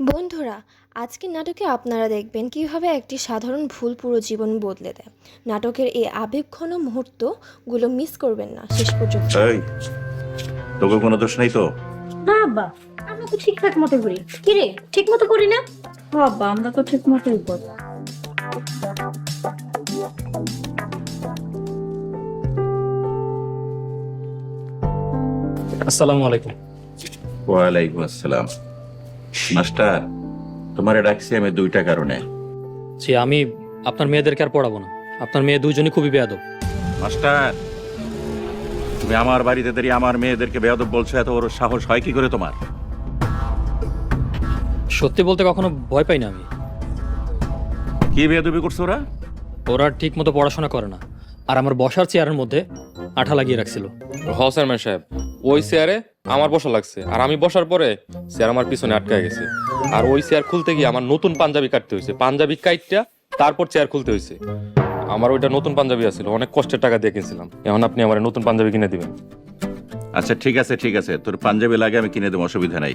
বন্ধুরা, আজকের নাটকে আপনারা দেখবেন কিভাবে একটি সাধারণ ভুল পুরো জীবন বদলে দেয়। নাটকের এই আবেগঘন মুহূর্তগুলো মিস করবেন না শেষ পর্যন্ত। এই, তোকে কোনো দোষ নেই তো? না আব্বা, আমরা তো ঠিকঠাক মতো করি। কি রে, ঠিক মতো করি না? আব্বা, আমরা তো ঠিক মতোই করি। আসসালামু আলাইকুম। ওয়ালাইকুম আসসালাম। মাস্টার, তোমারে ডাকছি আমি দুইটা কারণে। জি, আমি আপনার মেয়েদেরকে আর পড়াবো না। আপনার মেয়ে দুইজনই খুবই বেয়াদব। মাস্টার, তুমি আমার বাড়িতে দাঁড়িয়ে আমার মেয়েদেরকে বেয়াদব বলছো, এত বড় সাহস হয় কি করে তোমার? সত্যি বলতে কখনো ভয় পাই না আমি। কি বেয়াদবি করছো ওরা? ওরা ঠিক মতো পড়াশোনা করে না, আর আমার বসার চেয়ারের মধ্যে আঠা লাগিয়ে রাখছিল। হ চেয়ারম্যান সাহেব, ওই চেয়ারে আমার বসা লাগছে, আর আমি বসার পরে চেয়ার আমার পিছনে আটকায় গেছে। আর ওই চেয়ার খুলতে গিয়ে আমার নতুন পাঞ্জাবি কাটতে হয়েছে। পাঞ্জাবি কাটটা তারপর চেয়ার খুলতে হয়েছে। আমার ওইটা নতুন পাঞ্জাবি আছিল, অনেক কষ্টের টাকা দিয়ে কিনছিলাম। এখন আপনি আমার নতুন পাঞ্জাবি কিনে দিবেন। আচ্ছা ঠিক আছে ঠিক আছে, তোর পাঞ্জাবি লাগে আমি কিনে দেবো, অসুবিধা নাই।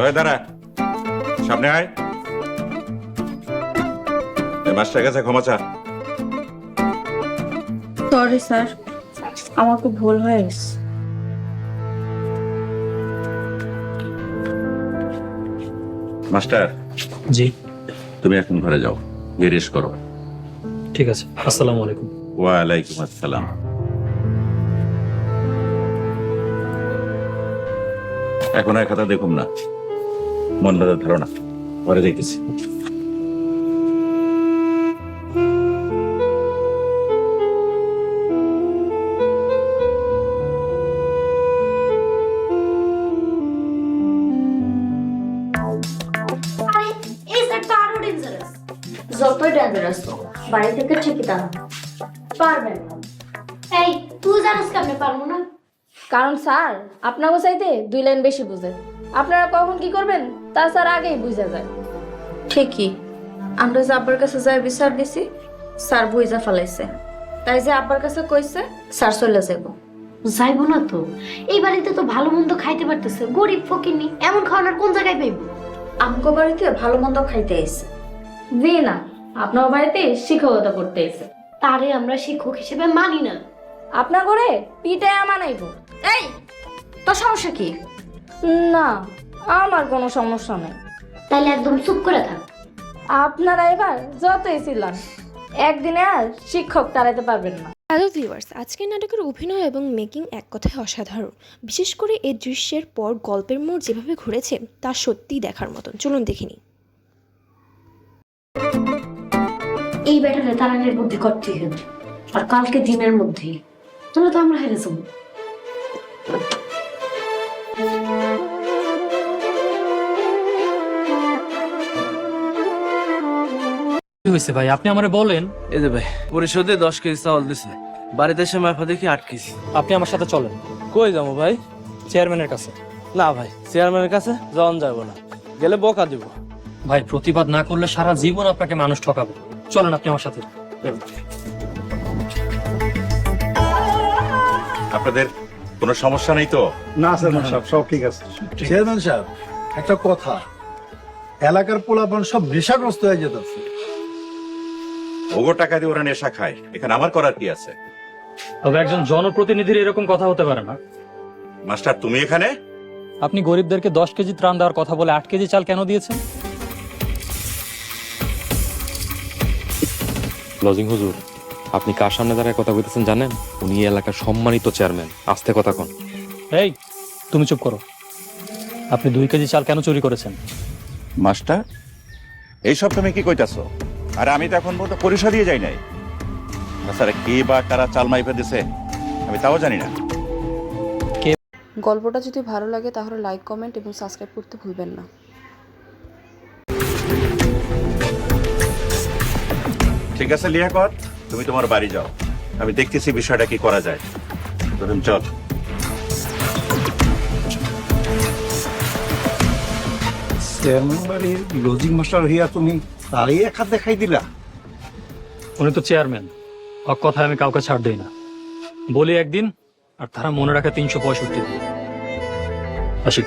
ওই দাঁড়া, সামনে আয়। মাস্টার কাছে ক্ষমা চা। সরি স্যার, আমার খুব ভুল হয়ে গেছে। মাস্টার, জি, তুমি এখন ঘরে যাও, গিয়ে রেস্ট করো। ঠিক আছে। আসসালামু আলাইকুম। ওয়ালাইকুম আসসালাম। এখন আর খাতা দেখুম না, মনটা ধারণা ঘরে যাইতেছি। আরে এই স্যার তো আরো ডেঞ্জারাস। যতই ডেঞ্জারাস তো বাড়ি থেকে ঠিকই তা পারবেন না। এই তুই জানিস কেমনে পারবো না? কারণ স্যার আপনাকে চাইতে 2 লাইন বেশি বুঝে। আপনারা কখন কি করবেন তা স্যার আগেই বুঝা যায়। ঠিকই, আমরা যে আব্বার কাছে যাই বিচার দিছি, স্যার বুঝা ফেলাইছে। তাই যে আব্বার কাছে কইছে স্যার চলে যাবো। যাইবো না তো, এই বাড়িতে তো ভালো মন্দ খাইতে পারতেছে, গরিব ফকিরনি, এমন খাওয়ানোর কোন জায়গায় পাইব? আমগো বাড়িতে ভালো মন্দ খাইতে আইছে। জি না, আপনার বাড়িতে শিক্ষকতা করতে এসে তারে আমরা শিক্ষক হিসেবে মানি না। আপনার ঘরে পিঠে মানাইব। এই তোর সমস্যা কি? না, আমার কোনো সমস্যা নেই। তাইলে একদম চুপ করে থাক। আপনারা এবার যতই ছিলেন, একদিনে আর শিক্ষক তাড়াইতে পারবেন না। হ্যালো ভিউয়ার্স, আজকের নাটকের অভিনয় এবং মেকিং এক কথায় অসাধারণ। বিশেষ করে এই দৃশ্যের পর গল্পের মোড় যেভাবে ঘুরেছে তা সত্যিই দেখার মতন। চলুন দেখিনি। এই ব্যাটারে তারানের বুদ্ধি করতেই হবে, আর কালকে দিনের মধ্যেই, তাহলে তো আমরা হেরে যাবো। কি হয়েছে ভাই, আপনি আমারে বলেন। এই যে ভাই, পরিশোধে 10 কেজি চাউল দিছে, বাড়িতে এসে মাফা দেখি 8 কেজি। আপনি আমার সাথে চলেন কই যাবো ভাই? চেয়ারম্যানের কাছে। না ভাই, চেয়ারম্যানের কাছে যাওয়ান যাবো না, গেলে বকা দিব। ভাই, প্রতিবাদ না করলে সারা জীবন আপনাকে মানুষ ঠকাবে। চলেন আপনি আমার সাথে। আপনাদের কোনো সমস্যা নেই তো? না চেয়ারম্যান সাহেব, সব ঠিক আছে। চেয়ারম্যান সাহেব, একটা কথা, এলাকার পোলাপান সব নেশাগ্রস্ত হয়ে যেতেছে। ওগো টাকা দিয়ে ওরা নেশা খায়, এখানে আমার করার কি আছে? তবে একজন জনপ্রতিনিধির এরকম কথা হতে পারে না। মাস্টার, তুমি এখানে? আপনি গরিবদেরকে 10 কেজি ত্রাণ দেওয়ার কথা বলে 8 কেজি চাল কেন দিয়েছেন? লজিং হুজুর, আপনি কার সামনে দাঁড়ায় কথা কইতেছেন জানেন? উনি এই এলাকার সম্মানিত চেয়ারম্যান। আস্তে কথা কন। এই, তুমি চুপ করো। আপনি 2 কেজি চাল কেন চুরি করেছেন? মাস্টার, এইসব তুমি কি কইতাছো? আরে আমি তো এখন পর্যন্ত পরিষদ দিয়ে যাই নাই। স্যার, কে বা কারা চাল মাইপে দিছে আমি তাও জানি না। গল্পটা যদি ভালো লাগে তাহলে লাইক, কমেন্ট এবং সাবস্ক্রাইব করতে ভুলবেন না। ঠিক আছে লিয়াকত, তুমি তোমার বাড়ি যাও, আমি দেখতেছি বিষয়টা কি করা যায়। তুমি চল। চেয়ারম্যান বাড়ির লজিং মাস্টার হইয়া তুমি তারই এক হাত দেখাই দিলা। উনি তো চেয়ারম্যান, হক কথা আমি কাউকে ছাড় দেই না। বলি একদিন, আর তারা মনে রাখে 365 দিন। আসি।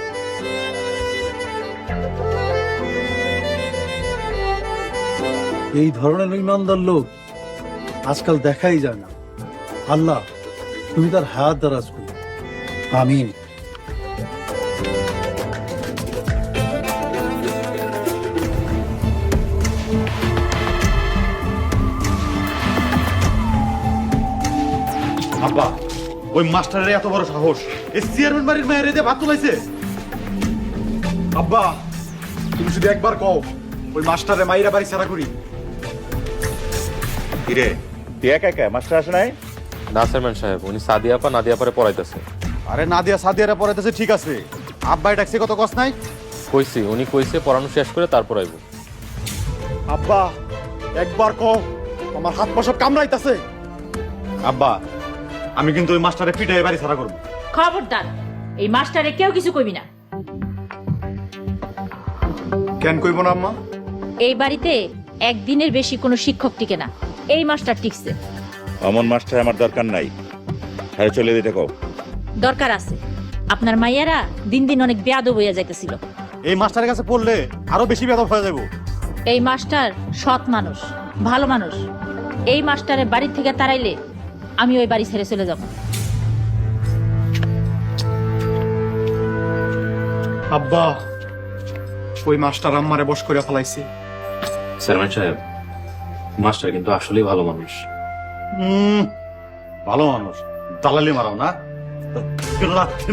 এই ধরনের ইমানদার লোক আজকাল দেখাই যায় না। আল্লাহ তুমি তার হাত দারাজ করো, আমিন। আব্বা, ওই মাস্টারের এত বড় সাহস, এই চেয়ারম্যান বাড়ির মেয়ের দিয়ে ভাত তুলাইছে। আব্বা তুমি শুধু একবার কও ওই মাস্টারে মাইরা বাড়ি ছাড়া করি। কিরে, তুই একা একা মাস্টার আসে নাই? না চেয়ারম্যান সাহেব, উনি সাদিয়া আপা নাদিয়া পারে পড়াইতেছে। আরে নাদিয়া সাদিয়ারা পড়াইতেছে ঠিক আছে, আব্বাই ডাকছে কত কষ্ট নাই? কইছি, উনি কইছে পড়ানো শেষ করে তারপর আইব। আব্বা একবার কও, আমার হাত পা সব কামড়াইতাছে। আব্বা, আমি কিন্তু ওই মাস্টারে পিটাই বাড়ি ছাড়া করবো। খবরদার, এই মাস্টারে কেউ কিছু কইবি না। কেন কইব না আম্মা? এই বাড়িতে একদিনের বেশি কোনো শিক্ষক টিকে না, এই মাস্টার টিকছে। অমন মাস্টার আমার দরকার নাই, হ্যাঁ চলে দিতে কও। দরকার আছে, আপনার মাইয়ারা দিন দিন অনেক বেয়াদব হইয়া যাইতেছিল। এই মাস্টারের কাছে পড়লে আরো বেশি বেদব হয়ে যাবো। এই মাস্টার সৎ মানুষ, ভালো মানুষ। এই মাস্টারের বাড়ি থেকে তাড়াইলে আমি ওই বাড়ি ছেড়ে চলে যাব। আব্বা ওই মাস্টার আম্মারে বশ করে ফেলাইছে। চেয়ারম্যান সাহেব, মাস্টার কিন্তু আসলেই ভালো মানুষ। ভালো মানুষ, দালালি মারাও না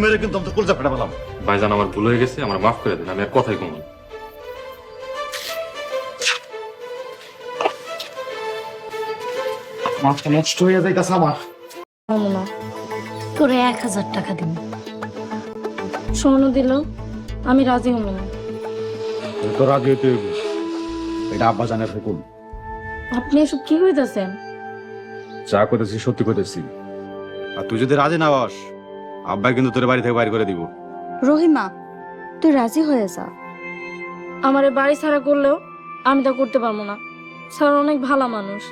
মেরে কিন্তু আমি তো কলজা ফেটা পেলাম। ভাইজান, আমার ভুল হয়ে গেছে, আমার মাফ করে দেন, আমি আর কথাই কম। মাথা নষ্ট হয়ে যাইতাছে আমার। তোরে 1000 টাকা দিব। সোনু দিল, আমি রাজি হব না। তো রাজি হইতে হইব, এটা আব্বা জানার হুকুম। আপনি এসব কি কইতাছেন? যা করেছি সত্যি করেছি, আর তুই যদি রাজি না হস আব্বাই কিন্তু তোর বাড়ি থেকে বাইর করে দিব। রহিমা, তুই রাজি হয়ে যা। আমারে বাড়ি ছাড়া করলেও আমি তা করতে পারবো না। স্যার অনেক ভালো মানুষ।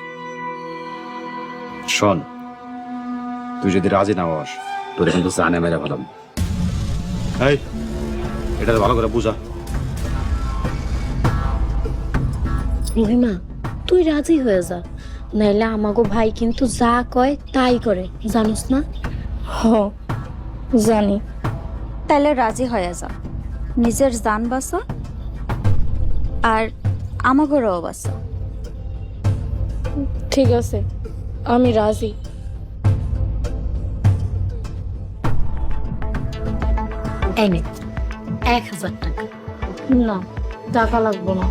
শোন, তুই যদি রাজি না হস তোর কিন্তু জানে মেরে ফেলাম। এই, এটা ভালো করে বুঝা। রহিমা তুই রাজি হয়ে যা, নাইলে আমাগো ভাই কিন্তু যা কয় তাই করে, জানোস না? হ, জানি। তাইলে রাজি হয়ে যা, নিজের জান বাঁচা আর আমাগোরও বাঁচা। ঠিক আছে, আমি রাজি। এই নে 1000 টাকা। না, টাকা লাগবো না।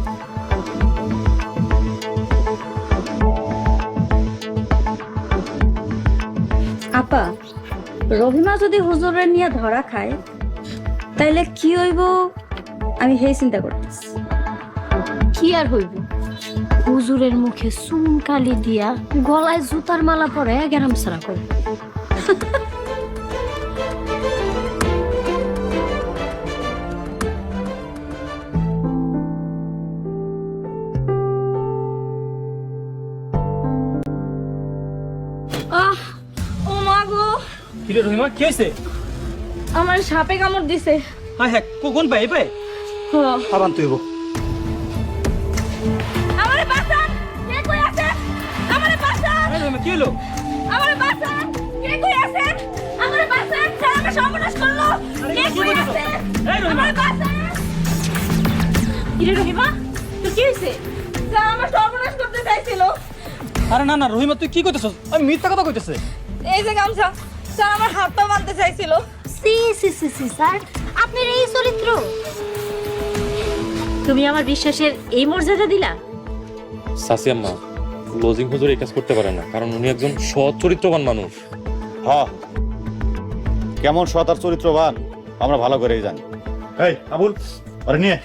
আপা, রহিমা যদি হুজুরের নিয়ে ধরা খায় তাইলে কি হইব আমি সেই চিন্তা করতেছি। কি আর হইব? হুজুরের মুখে চুনকালি দিয়া গলায় জুতার মালা পরে গেরাম সারা করে। আহ, ও মা গো, কিরে রহিমা, কি হয়েছে? আমার সাপে কামড় দিছে। হ্যাঁ হ্যাঁ, কোন পাই পাই? হ। আবান তুই আমারে বাঁচান, কে কই আছে? আমারে বাঁচান, রহিমা, কি হলো? আমারে বাঁচান, কে কই আছে? আমারে বাঁচান, স্যার আমাকে সর্বনাশ করলো। কে কই আছে? আমারে বাঁচান। কিরে রহিমা, তোর কি হইছে? স্যার আমার সর্বনাশ করতে চাইছিল। আরে না না রহিমা, তুই কি কইতেছস? আমি মিথ্যা কথা কইতেছে। এই যে গামছা, স্যার আমার হাত পা বাঁধতে চাইছিল। সি সি সি সি স্যার, আপনার এই চরিত্র! তুমি আমার বিশ্বাসের এই মর্যাদা দিলা? সাসি আম্মা, লজিং হুজুর এই কাজ করতে পারে না, কারণ উনি একজন সৎ চরিত্রবান মানুষ। হ্যাঁ, কেমন সৎ আর চরিত্রবান আমরা ভালো করেই জানি। এই আবুল, আরে নিয়ে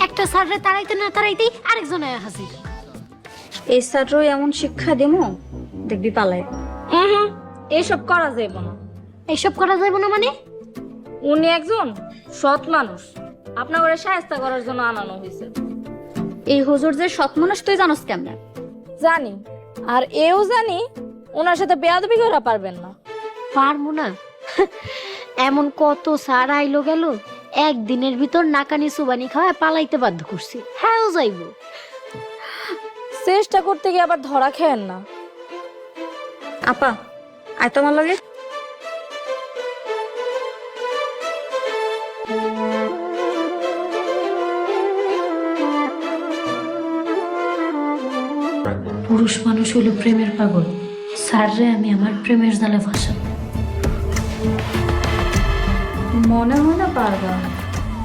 একটা স্যাররে তাড়াইতে না তাড়াইতেই আরেকজন আয়া হাজির। এই স্যারও এমন শিক্ষা দেবো দেখবি পালায়। এইসব করা যাইব না। এইসব করা যাবে না মানে? উনি একজন সৎ মানুষ, আপনার ঘরে সাহায্য করার জন্য আনানো হয়েছে। এই হুজুর যে সৎ মানুষ তুই জানোস কেমনে? জানি, আর এও জানি ওনার সাথে বেয়াদবি করা পারবেন না। পারবো না? এমন কত স্যার আইলো গেল, একদিনের ভিতর নাকানি সুবানি খাওয়া পালাইতে বাধ্য করছি। হ্যাঁ যাইব। চেষ্টা করতে গিয়ে আবার ধরা খেয়েন না। আপা আয় তোমার লগে। পুরুষ মানুষ হইল প্রেমের পাগল, স্যাররে আমি আমার প্রেমের জালে ফাঁসাবো। মনে হয় না পারবা।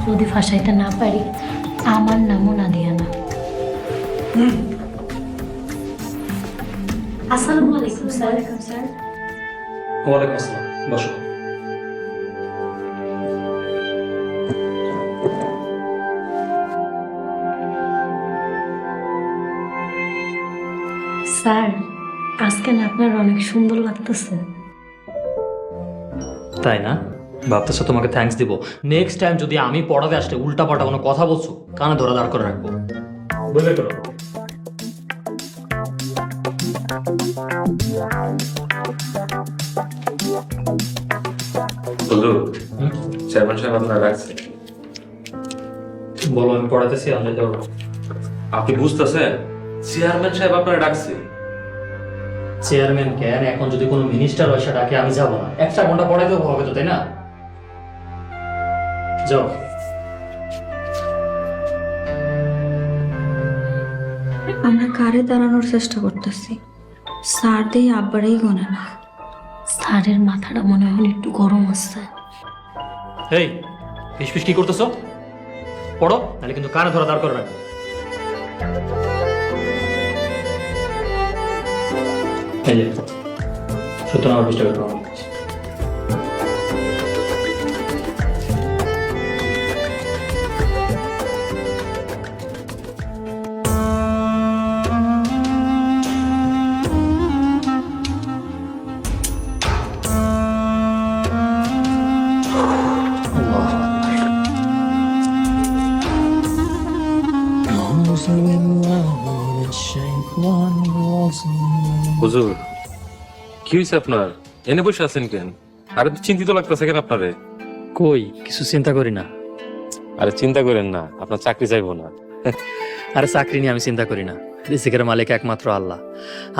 যদি ফাঁসাইতে না পারি, আমার নামও নাদিয়া না। আসসালামু আলাইকুম স্যার। ওয়ালাইকুম আসসালাম, বসো। স্যার, আজকে না আপনার অনেক সুন্দর লাগতেছে। তাই না? ভাবতেছো তোমাকে থ্যাঙ্কস দিব? নেক্সট টাইম যদি আমি পড়াতে আসলে উল্টা পাল্টা কোনো কথা বলছো, কানে ধরে দাঁড় করে রাখবো, বুঝলে তো? চেয়ারম্যান সাহেব আপনার রাখছে। বলো, আমি পড়াতেছি, আমি ধরো। আপনি বুঝতেছেন? চেয়ারম্যান সাহেব আপনার ডাকছে। চেয়ারম্যান কেন? এখন যদি কোনো মিনিস্টার হয় সে ডাকে, আমি যাবো না? একটা ঘন্টা পড়াইতেও হবে তো, তাই না? যাও। আমরা কারে দাঁড়ানোর চেষ্টা করতেছি, স্যার দিয়ে আব্বারেই গনে না। স্যারের মাথাটা মনে হয় একটু গরম আছে। এই ফিস কি করতেছো? পড়ো, নাহলে কিন্তু কানে ধরে দাঁড় করে রাখবো। এই যে 17 নম্বর পৃষ্ঠা বের করো। হুজুর, কি হয়েছে আপনার? এনে বসে আছেন কেন? আরে তো চিন্তিত লাগতেছে কেন আপনারে? কই কিছু চিন্তা করি না। আরে চিন্তা করেন না, আপনার চাকরি চাইবো না। আরে চাকরি নিয়ে আমি চিন্তা করি না। রিজিকের মালিক একমাত্র আল্লাহ।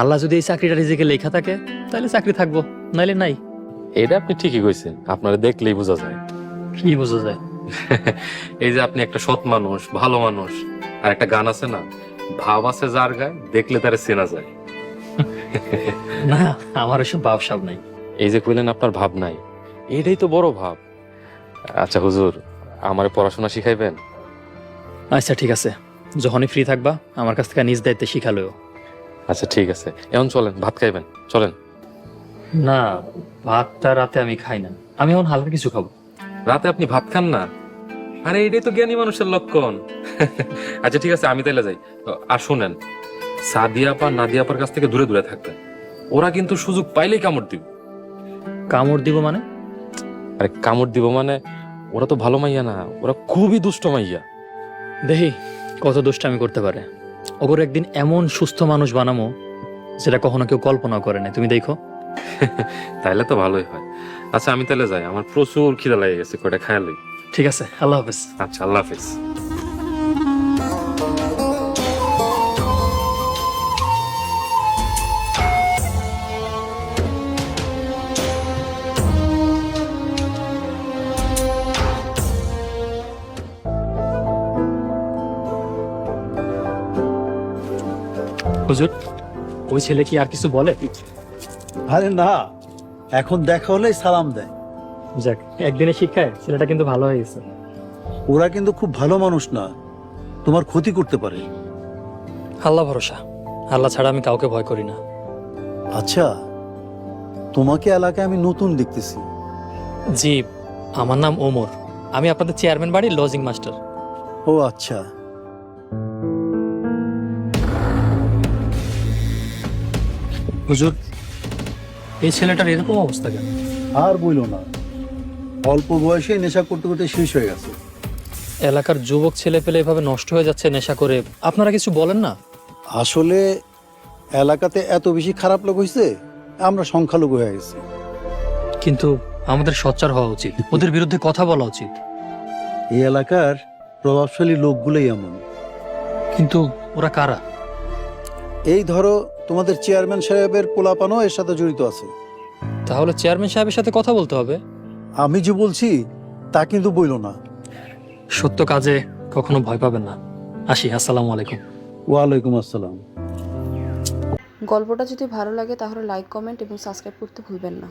আল্লাহ যদি এই চাকরিটা রিজিকে লেখা থাকে তাহলে চাকরি থাকবো, নাইলে নাই। এটা আপনি ঠিকই কইছেন, আপনারা দেখলেই বোঝা যায়। কি বোঝা যায়? এই যে আপনি একটা সৎ মানুষ, ভালো মানুষ। আর একটা গান আছে না, ভাব আছে যার গায়ে, দেখলে তারে চেনা যায়। না, আমার এসব ভাব সাব নাই। এই যে কইলেন আপনার ভাব নাই, এটাই তো বড় ভাব। আচ্ছা হুজুর, আমার পড়াশোনা শিখাইবেন? আচ্ছা ঠিক আছে, যখনই ফ্রি থাকবা আমার কাছ থেকে নিজ দায়িত্বে শিখালো। আচ্ছা ঠিক আছে, এখন চলেন ভাত খাইবেন, চলেন। না, ভাতটা রাতে আমি খাই না, আমি এখন হালকা কিছু খাবো। রাতে আপনি ভাত খান না? আরে এটাই তো জ্ঞানী মানুষের লক্ষণ। আচ্ছা ঠিক আছে, আমি তাইলে যাই। আর শুনেন, সাদিয়া আপা নাদিয়া আপার কাছ থেকে দূরে দূরে থাকবেন। ওরা কিন্তু সুযোগ পাইলেই কামড় দিব। কামড় দিব মানে? আরে কামড় দিব মানে, ওরা তো ভালো মাইয়া না, ওরা খুবই দুষ্ট মাইয়া। দেখি কত দুষ্টামি করতে পারে। ওগর একদিন এমন সুস্থ মানুষ বানামো যেটা কখনো কেউ কল্পনা করে না, তুমি দেখো। তাইলে তো ভালোই হয়। আচ্ছা আমি তাহলে যাই, আমার প্রচুর খিদা লেগে গেছে, কয়টা খায়ালই। ঠিক আছে, আল্লাহ হাফেজ। আচ্ছা, আল্লাহ হাফেজ। হুজুর, ওই ছেলে কি আর কিছু বলে? আরে না, এখন দেখা হলেই সালাম দেয়। যাক, একদিনের শিক্ষায় ছেলেটা কিন্তু ভালো হয়ে গেছে। ওরা কিন্তু খুব ভালো মানুষ না, তোমার ক্ষতি করতে পারে। আল্লাহ ভরসা, আল্লাহ ছাড়া আমি কাউকে ভয় করি না। আচ্ছা, তোমাকে এলাকায় আমি নতুন দেখতেছি। জি, আমার নাম ওমর, আমি আপনাদের চেয়ারম্যান বাড়ির লজিং মাস্টার। ও আচ্ছা, হুজুর, এই ছেলেটার এরকম অবস্থা কেন? আর বইলো না, অল্প বয়সে নেশা করতে করতে শেষ হয়ে গেছে। এলাকার যুবক ছেলে পেলে এভাবে নষ্ট হয়ে যাচ্ছে নেশা করে, আপনারা কিছু বলেন না? আসলে এলাকাতে এত বেশি খারাপ লোক হয়েছে, আমরা সংখ্যালঘু হয়ে গেছি। কিন্তু আমাদের সোচ্চার হওয়া উচিত, ওদের বিরুদ্ধে কথা বলা উচিত। এই এলাকার প্রভাবশালী লোকগুলোই এমন। কিন্তু ওরা কারা? এই ধরো, তোমাদের চেয়ারম্যান সাহেবের পোলাপানও এর সাথে জড়িত আছে। তাহলে চেয়ারম্যান সাহেবের সাথে কথা বলতে হবে। আমি যে বলছি তা কিন্তু বইল না। সত্য কাজে কখনো ভয় পাবেন না। আসি, আসসালামু আলাইকুম। ওয়ালাইকুম আসসালাম। গল্পটা যদি ভালো লাগে তাহলে লাইক কমেন্ট এবং সাবস্ক্রাইব করতে ভুলবেন না।